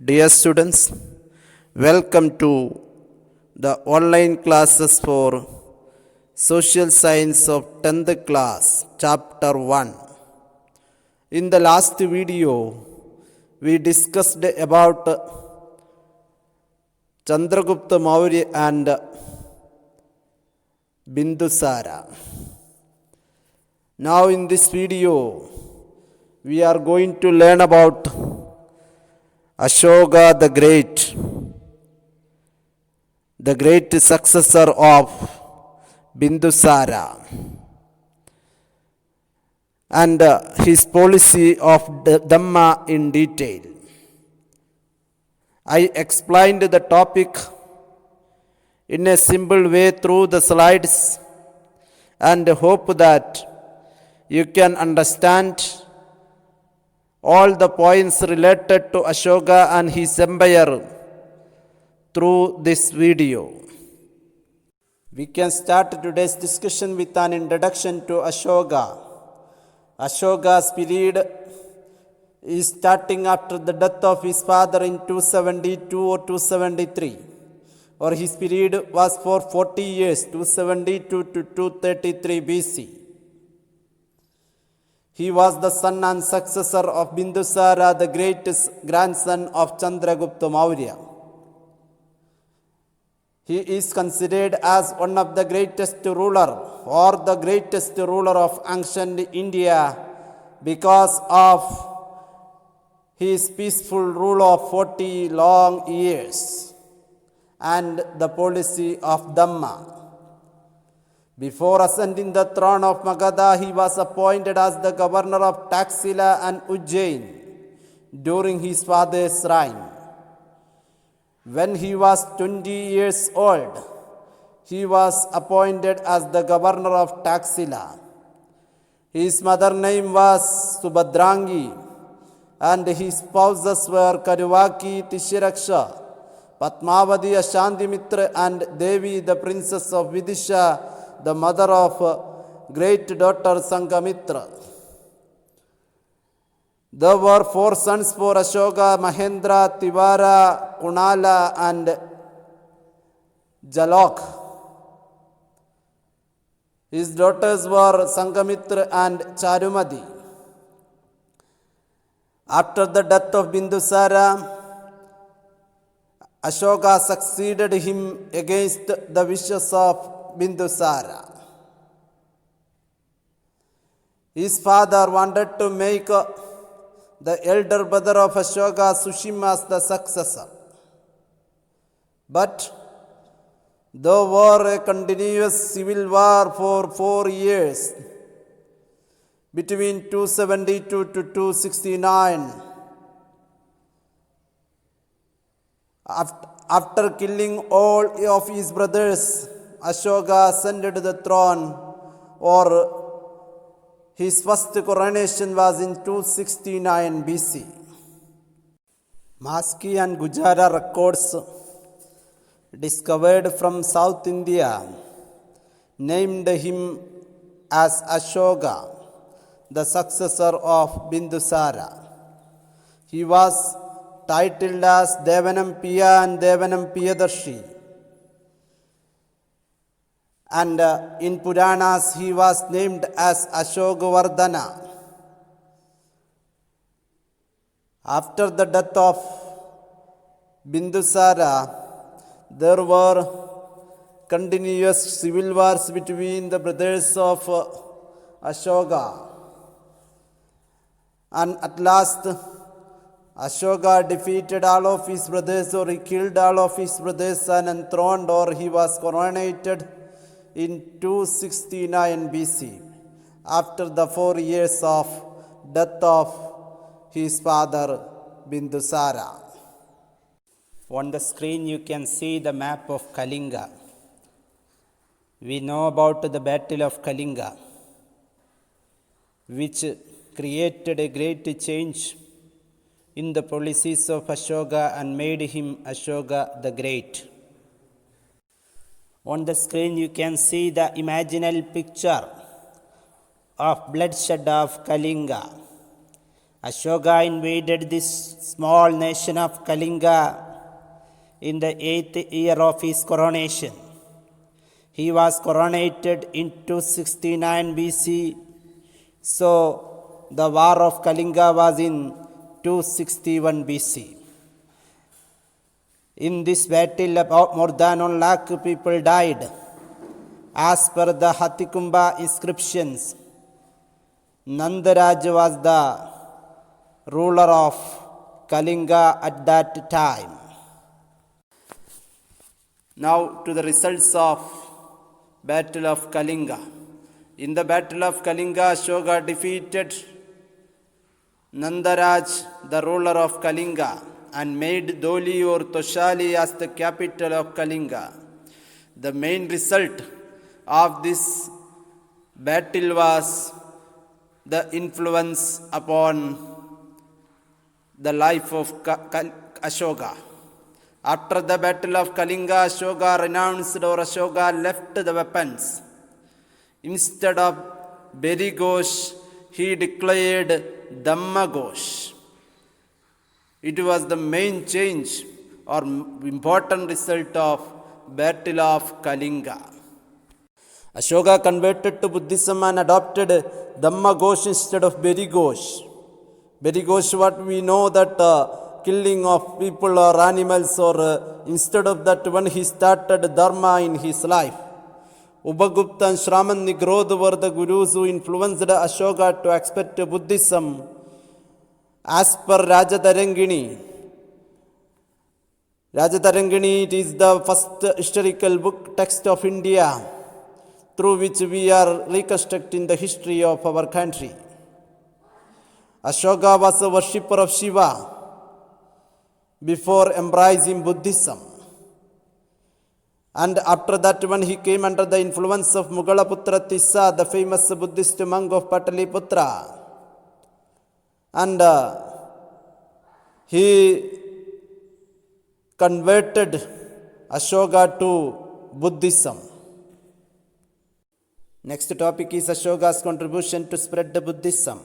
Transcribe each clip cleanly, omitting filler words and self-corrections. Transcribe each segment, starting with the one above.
Dear students, welcome to the online classes for Social Science of 10th class, Chapter 1. In the last video, we discussed about Chandragupta Maurya and Bindusara. Now in this video, we are going to learn about Ashoka the great successor of Bindusara, and his policy of Dhamma in detail. I explained the topic in a simple way through the slides and hope that you can understand all the points related to Ashoka and his empire through this video. We can start today's discussion with an introduction to Ashoka. Ashoka's period is starting after the death of his father in 272 or 273, or his period was for 40 years, 272 to 233 BC. He was the son and successor of Bindusara, the great grandson of Chandragupta Maurya. He is considered as one of the greatest ruler or the greatest ruler of ancient India because of his peaceful rule of 40 long years and the policy of Dhamma. Before ascending the throne of Magadha, he was appointed as the governor of Taxila and Ujjain during his father's reign. When he was 20 years old, he was appointed as the governor of Taxila. His mother's name was Subhadrangi, and his spouses were Karuvaki Tishiraksha, Padmavati Ashandimitra, and Devi, the princess of Vidisha, the mother of great daughter Sangamitra. There were 4 sons for Ashoka: Mahendra, Tivara, Kunala, and Jalok. His daughters were Sangamitra and Charumadi. After the death of Bindusara, Ashoka succeeded him against the wishes of Bindusara. His father wanted to make the elder brother of Ashoka, Sushima, the successor. But there were a continuous civil war for 4 years between 272 to 269. After killing all of his brothers, Ashoka ascended the throne, or his first coronation was in 269 BC. Maski and Gujara records discovered from South India named him as Ashoka, the successor of Bindusara. He was titled as Devanam Piya and Devanam Piyadarshi. And in Puranas, he was named as Ashokavardhana. After the death of Bindusara, there were continuous civil wars between the brothers of Ashoka. And at last, Ashoka defeated all of his brothers, or he killed all of his brothers and enthroned, or he was coronated in 269 BC, after the 4 years of death of his father Bindusara. On the screen you can see the map of Kalinga. We know about the battle of Kalinga, which created a great change in the policies of Ashoka and made him Ashoka the Great. On the screen you can see the imaginary picture of bloodshed of Kalinga. Ashoka invaded this small nation of Kalinga in the 8th year of his coronation. He was coronated in 269 BC, so the war of Kalinga was in 261 BC. In this battle, about more than 1 lakh people died. As per the Hathikumba inscriptions, Nandaraj was the ruler of Kalinga at that time. Now to the results of Battle of Kalinga. In the Battle of Kalinga, Ashoka defeated Nandaraj, the ruler of Kalinga, and made Doli or Toshali as the capital of Kalinga. The main result of this battle was the influence upon the life of Ashoka. After the battle of Kalinga, Ashoka renounced or Ashoka left the weapons. Instead of Beri Ghosh, he declared Dhamma Ghosh. It was the main change or important result of battle of Kalinga. Ashoka converted to Buddhism and adopted Dhamma Ghosh instead of Beri Ghosh. Beri Ghosh, what we know that killing of people or animals, or instead of that one he started Dharma in his life. Ubagupta and Shraman Nigrodh were the gurus who influenced Ashoka to accept Buddhism. As per Rajatarangini, it is the first historical book text of India through which we are reconstructing the history of our country. Ashoka was a worshipper of Shiva before embracing Buddhism. And after that one he came under the influence of Mughalaputra Tissa, the famous Buddhist monk of Pataliputra. And he converted Ashoka to Buddhism. Next topic is Ashoka's contribution to spread the Buddhism.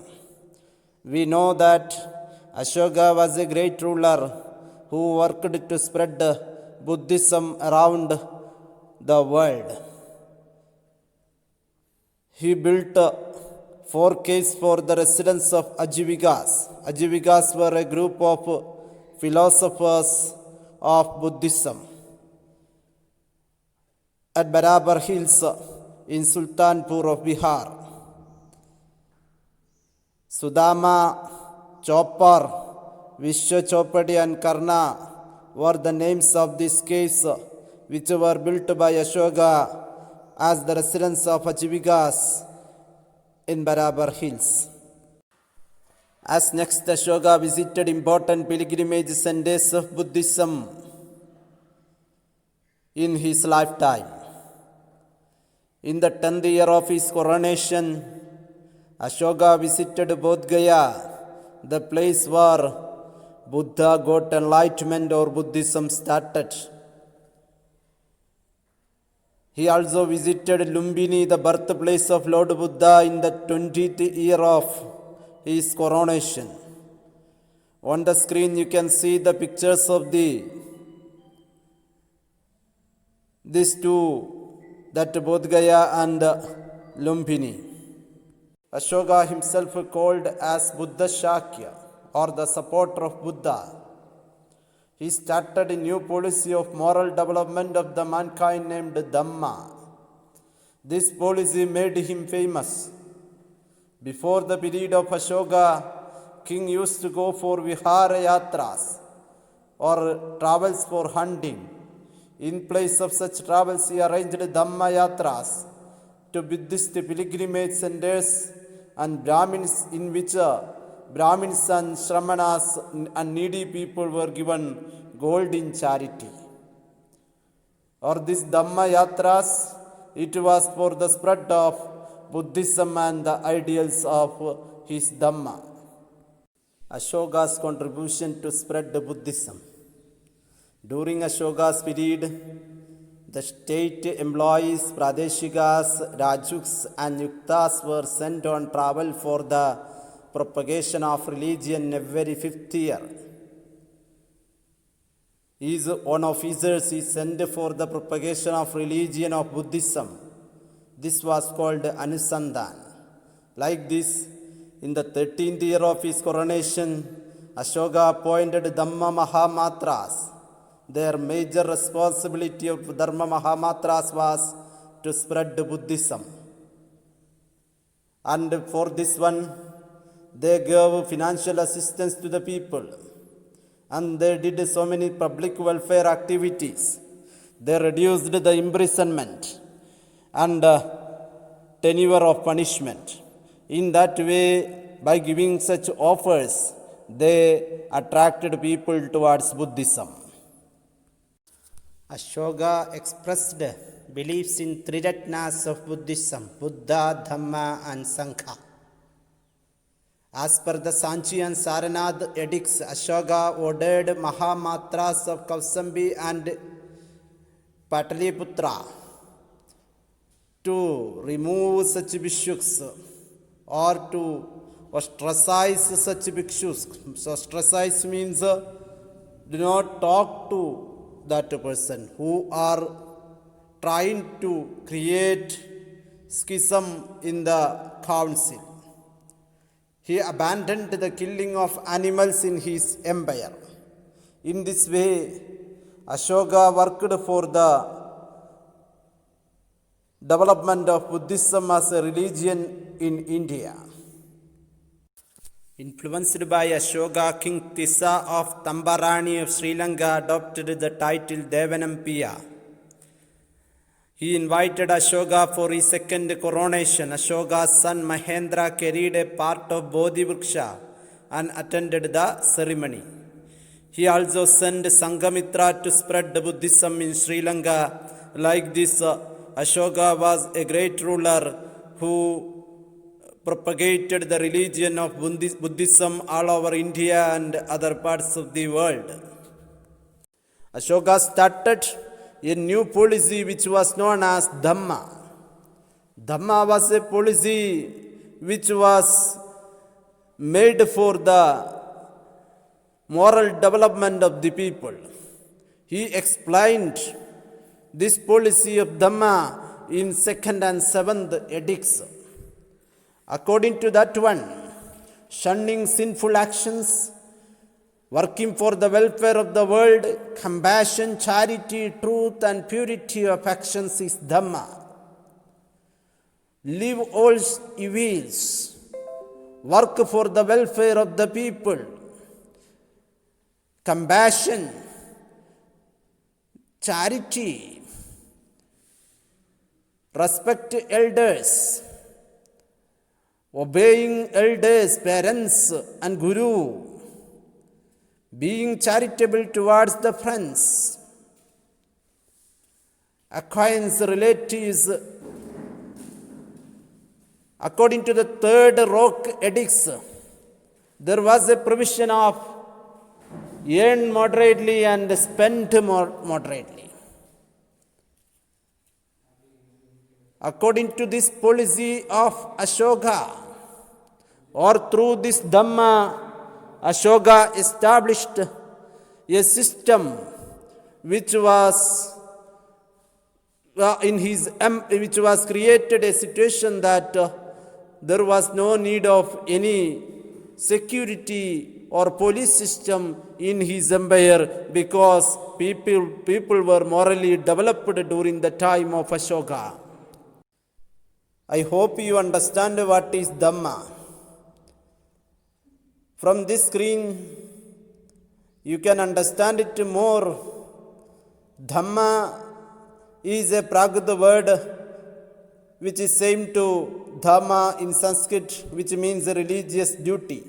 We know that Ashoka was a great ruler who worked to spread Buddhism around the world. He built 4 caves for the residents of Ajivikas. Ajivikas were a group of philosophers of Buddhism at Barabar Hills in Sultanpur of Bihar. Sudama, Chopar, Vishwa Chopadi and Karna were the names of these caves which were built by Ashoka as the residents of Ajivikas in Barabar Hills. As next, Ashoka visited important pilgrimage centers of Buddhism in his lifetime. In the 10th year of his coronation, Ashoka visited Bodh Gaya, the place where Buddha got enlightenment or Buddhism started. He also visited Lumbini, the birthplace of Lord Buddha, in the 20th year of his coronation. On the screen you can see the pictures of these two, that Bodh Gaya and Lumbini. Ashoka himself called as Buddha Shakya, or the supporter of Buddha. He started a new policy of moral development of the mankind named Dhamma. This policy made him famous. Before the period of Ashoka, king used to go for Vihara Yatras or travels for hunting. In place of such travels, he arranged Dhamma Yatras to Buddhist pilgrimage centers and Brahmins, in which Brahmins and Shramanas and needy people were given gold in charity. Or this Dhamma Yatras, it was for the spread of Buddhism and the ideals of his Dhamma. Ashoka's contribution to spread the Buddhism. During Ashoka's period, the state employees, Pradeshikas, Rajuks and Yuktas were sent on travel for the propagation of religion every fifth year. His own officers he sent for the propagation of religion of Buddhism. This was called Anusandhan. Like this, in the 13th year of his coronation, Ashoka appointed Dhamma Mahamatras. Their major responsibility of Dharma Mahamatras was to spread Buddhism. And for this one, they gave financial assistance to the people. And they did so many public welfare activities. They reduced the imprisonment and tenure of punishment. In that way, by giving such offers, they attracted people towards Buddhism. Ashoka expressed beliefs in three ratnas of Buddhism: Buddha, Dhamma, and Sangha. As per the Sanchi and Saranath edicts, Ashoka ordered Mahamatras of Kausambi and Pataliputra to remove such bhikshus or to ostracize such bhikshus. So ostracize means do not talk to that person who are trying to create schism in the council. He abandoned the killing of animals in his empire. In this way, Ashoka worked for the development of Buddhism as a religion in India. Influenced by Ashoka, King Tissa of Tambarani of Sri Lanka adopted the title Devanampiya. He invited Ashoka for his second coronation. Ashoka's son Mahendra carried a part of Bodhi Vriksha and attended the ceremony. He also sent Sanghamitra to spread Buddhism in Sri Lanka. Like this, Ashoka was a great ruler who propagated the religion of Buddhism all over India and other parts of the world. Ashoka started a new policy which was known as Dhamma. Dhamma was a policy which was made for the moral development of the people. He explained this policy of Dhamma in 2nd and 7th edicts. According to that one, shunning sinful actions, working for the welfare of the world, compassion, charity, truth, and purity of actions is Dhamma. Leave all evils, work for the welfare of the people, compassion, charity, respect elders, obeying elders, parents, and Guru, being charitable towards the friends, acquaintance, relatives. According to the 3rd Rock Edicts, there was a provision of earn moderately and spend moderately. According to this policy of Ashoka, or through this Dhamma, Ashoka established a system which was which was created a situation that there was no need of any security or police system in his empire because people were morally developed during the time of Ashoka. I hope you understand what is Dhamma. From this screen, you can understand it more. Dhamma is a Prakrit word which is same to Dhamma in Sanskrit, which means religious duty.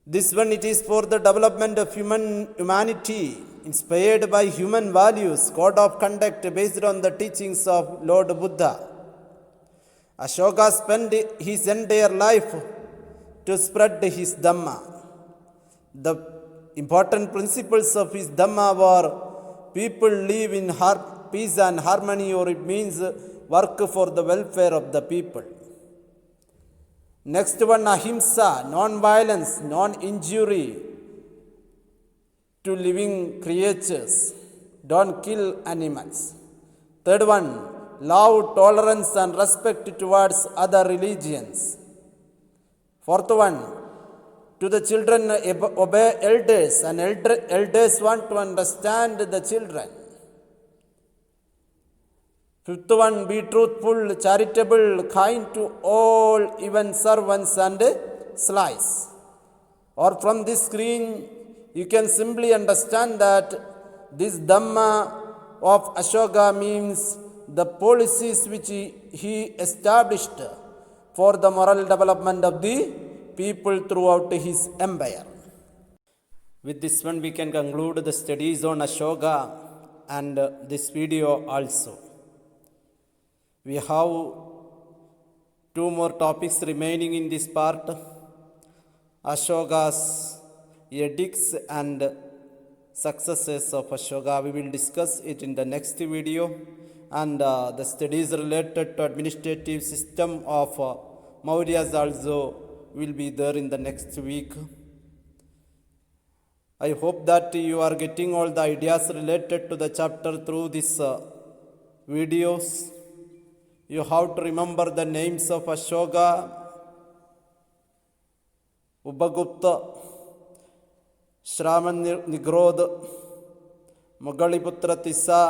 This one, it is for the development of humanity, inspired by human values, code of conduct based on the teachings of Lord Buddha. Ashoka spent his entire life to spread his Dhamma. The important principles of his Dhamma were people live in peace and harmony, or it means work for the welfare of the people. Next one, ahimsa, non-violence, non-injury to living creatures. Don't kill animals. Third one, love, tolerance and respect towards other religions. Fourth one, to the children obey elders, and elders want to understand the children. Fifth one, be truthful, charitable, kind to all, even servants and slaves. Or from this screen, you can simply understand that this Dhamma of Ashoka means the policies which he established for the moral development of the people throughout his empire. With this one, we can conclude the studies on Ashoka and this video also. We have two more topics remaining in this part: Ashoka's edicts and successes of Ashoka. We will discuss it in the next video, and the studies related to administrative system of Mauryas also will be there in the next week. I hope that you are getting all the ideas related to the chapter through these videos. You have to remember the names of Ashoka, Ubagupta, Shraman Nigrodh, Mogaliputra Tissa.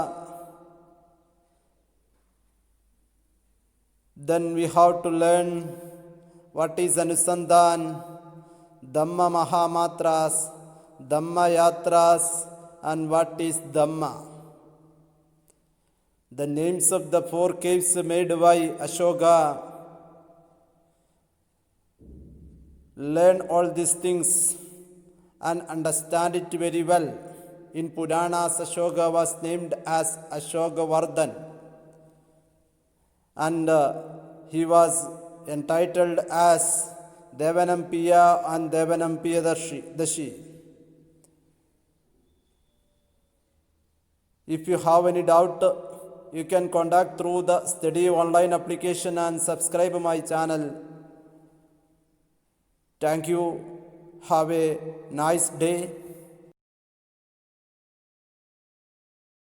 Then we have to learn what is Anusandhan, Dhamma Mahamatras, Dhamma Yatras, and what is Dhamma. The names of the 4 caves made by Ashoka. Learn all these things and understand it very well. In Puranas, Ashoka was named as Ashokavardhan, and he was entitled as Devanampiya and Devanampiya Dashi. If you have any doubt, you can contact through the study online application and subscribe my channel. Thank you. Have a nice day.